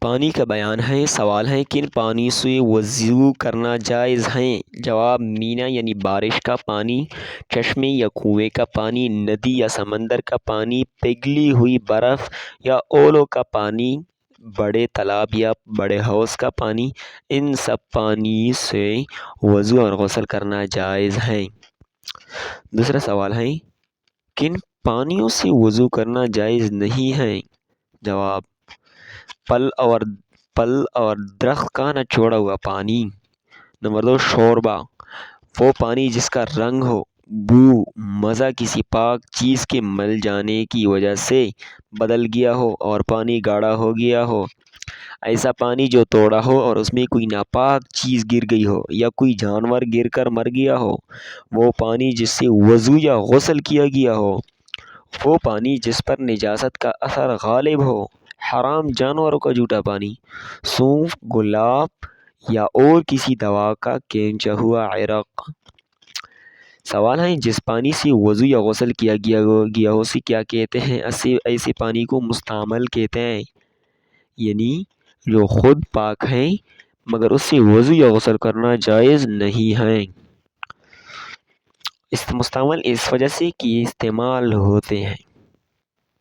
پانی کا بیان ہے۔ سوال ہے کن پانی سے وضو کرنا جائز ہے؟ جواب مینا یعنی بارش کا پانی، چشمے یا کنویں کا پانی، ندی یا سمندر کا پانی، پگھلی ہوئی برف یا اولوں کا پانی، بڑے تالاب یا بڑے حوض کا پانی، ان سب پانی سے وضو اور غسل کرنا جائز ہے۔ دوسرا سوال ہے کن پانیوں سے وضو کرنا جائز نہیں ہے؟ جواب پھل اور درخت کا نہ چھوڑا ہوا پانی۔ نمبر 2 شوربہ، وہ پانی جس کا رنگ ہو، بو، مزہ کسی پاک چیز کے مل جانے کی وجہ سے بدل گیا ہو اور پانی گاڑھا ہو گیا ہو، ایسا پانی جو توڑا ہو اور اس میں کوئی ناپاک چیز گر گئی ہو یا کوئی جانور گر کر مر گیا ہو، وہ پانی جس سے وضو یا غسل کیا گیا ہو، وہ پانی جس پر نجاست کا اثر غالب ہو، حرام جانوروں کا جھوٹا پانی، سونف، گلاب یا اور کسی دوا کا کھینچا ہوا عرق۔ سوال ہے جس پانی سے وضو یا غسل کیا گیا ہو اسے کیا کہتے ہیں؟ ایسے پانی کو مستعمل کہتے ہیں، یعنی جو خود پاک ہے مگر اس سے وضو یا غسل کرنا جائز نہیں ہے۔ مستعمل اس وجہ سے کہ استعمال ہوتے ہیں۔